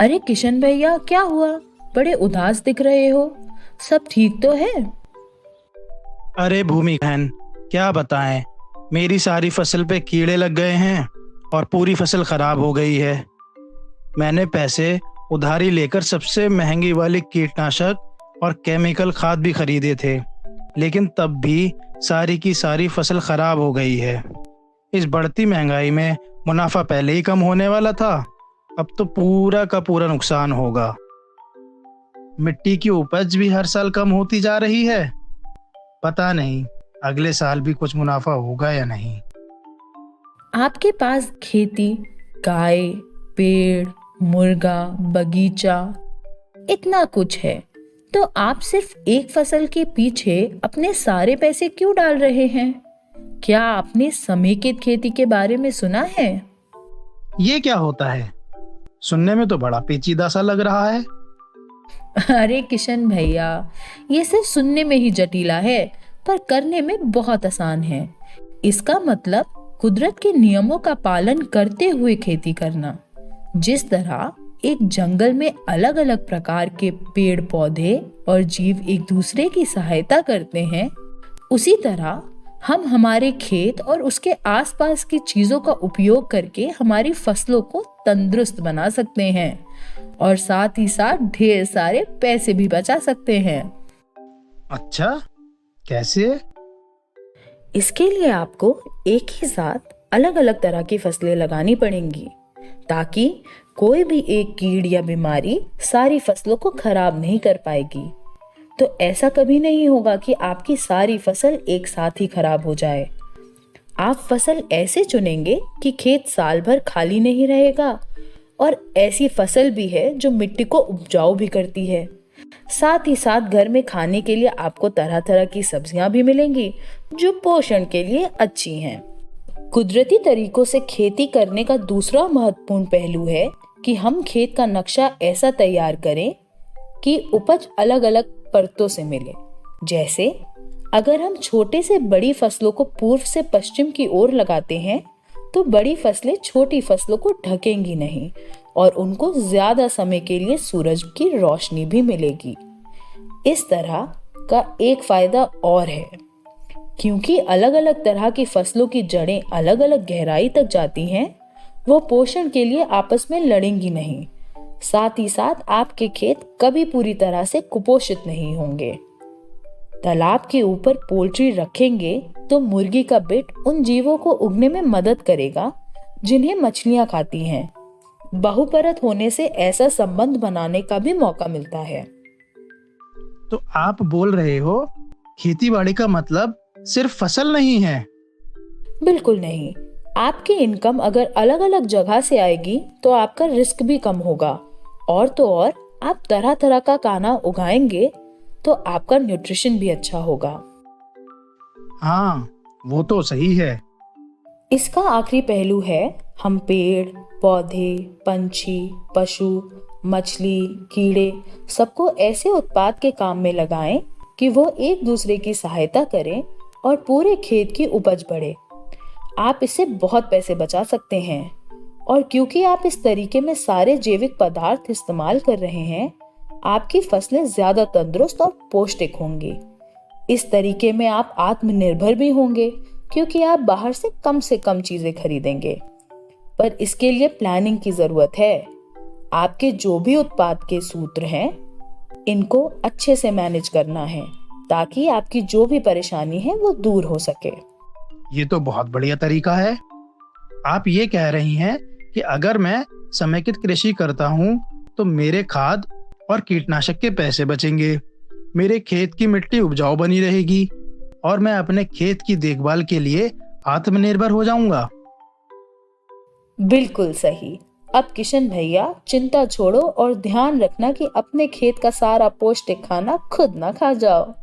अरे किशन भैया, क्या हुआ? बड़े उदास दिख रहे हो। सब ठीक तो है? अरे भूमि बहन, क्या बताएं। मेरी सारी फसल पे कीड़े लग गए हैं और पूरी फसल खराब हो गई है। मैंने पैसे उधारी लेकर सबसे महंगी वाली कीटनाशक और केमिकल खाद भी खरीदे थे, लेकिन तब भी सारी की सारी फसल खराब हो गई है। इस बढ़ती महंगाई में मुनाफा पहले ही कम होने वाला था, अब तो पूरा का पूरा नुकसान होगा। मिट्टी की उपज भी हर साल कम होती जा रही है। पता नहीं अगले साल भी कुछ मुनाफा होगा या नहीं। आपके पास खेती, गाय, पेड़, मुर्गा, बगीचा, इतना कुछ है, तो आप सिर्फ एक फसल के पीछे अपने सारे पैसे क्यों डाल रहे हैं? क्या आपने समेकित खेती के बारे में सुना है? ये क्या होता है? सुनने में तो बड़ा पेचीदा सा लग रहा है। अरे किशन भैया, ये सिर्फ सुनने में ही जटिला है, पर करने में बहुत आसान है। इसका मतलब कुदरत के नियमों का पालन करते हुए खेती करना। जिस तरह एक जंगल में अलग अलग प्रकार के पेड़ पौधे और जीव एक दूसरे की सहायता करते हैं, उसी तरह हम हमारे खेत और उसके आसपास की चीजों का उपयोग करके हमारी फसलों को तंदुरुस्त बना सकते हैं और साथ ही साथ ढेर सारे पैसे भी बचा सकते हैं। अच्छा, कैसे? इसके लिए आपको एक ही साथ अलग अलग तरह की फसलें लगानी पड़ेंगी, ताकि कोई भी एक कीड़ या बीमारी सारी फसलों को खराब नहीं कर पाएगी। तो ऐसा कभी नहीं होगा कि आपकी सारी फसल एक साथ ही खराब हो जाए। आप फसल ऐसे चुनेंगे कि खेत साल भर खाली नहीं रहेगा, और ऐसी फसल भी है जो मिट्टी को उपजाऊ भी करती है। साथ ही साथ घर में खाने के लिए आपको तरह तरह की सब्जियां भी मिलेंगी जो पोषण के लिए अच्छी हैं। कुदरती तरीकों से खेती करने का दूसरा महत्वपूर्ण पहलू है कि हम खेत का नक्शा ऐसा तैयार करें कि उपज अलग अलग परतों से मिले। जैसे अगर हम छोटे से बड़ी फसलों को पूर्व से पश्चिम की ओर लगाते हैं, तो बड़ी फसलें छोटी फसलों को ढकेंगी नहीं और उनको ज्यादा समय के लिए सूरज की रोशनी भी मिलेगी। इस तरह का एक फायदा और है, क्योंकि अलग अलग तरह की फसलों की जड़ें अलग अलग गहराई तक जाती हैं, वो पोषण के लिए आपस में लड़ेंगी नहीं। साथ ही साथ आपके खेत कभी पूरी तरह से कुपोषित नहीं होंगे। तालाब के ऊपर पोल्ट्री रखेंगे तो मुर्गी का बिट उन जीवों को उगने में मदद करेगा जिन्हें मछलियां खाती हैं। बहुपरत होने से ऐसा संबंध बनाने का भी मौका मिलता है। तो आप बोल रहे हो खेतीबाड़ी का मतलब सिर्फ फसल नहीं है? बिल्कुल नहीं। आपकी इनकम अगर अलग अलग जगह से आएगी तो आपका रिस्क भी कम होगा, और तो और आप तरह तरह का खाना उगाएंगे तो आपका न्यूट्रिशन भी अच्छा होगा। हाँ, वो तो सही है। इसका आखिरी पहलू है, हम पेड़ पौधे, पंछी, पशु, मछली, कीड़े सबको ऐसे उत्पाद के काम में लगाएं कि वो एक दूसरे की सहायता करें और पूरे खेत की उपज बढ़े। आप इससे बहुत पैसे बचा सकते हैं, और क्योंकि आप इस तरीके में सारे जैविक पदार्थ इस्तेमाल कर रहे हैं, आपकी फसलें ज्यादा तंदुरुस्त और पौष्टिक होंगी। इस तरीके में आप आत्मनिर्भर भी होंगे, क्योंकि आप बाहर से कम चीजें खरीदेंगे। पर इसके लिए प्लानिंग की जरूरत है। आपके जो भी उत्पाद के सूत्र हैं, इनको अच्छे से मैनेज करना है, ताकि आपकी जो भी परेशानी है वो दूर हो सके। ये तो बहुत बढ़िया तरीका है। आप ये कह रही हैं कि अगर मैं समेकित कृषि करता हूँ तो मेरे खाद और कीटनाशक के पैसे बचेंगे, मेरे खेत की मिट्टी उपजाऊ बनी रहेगी और मैं अपने खेत की देखभाल के लिए आत्मनिर्भर हो जाऊंगा। बिल्कुल सही। अब किशन भैया, चिंता छोड़ो और ध्यान रखना कि अपने खेत का सारा पौष्टिक खाना खुद ना खा जाओ।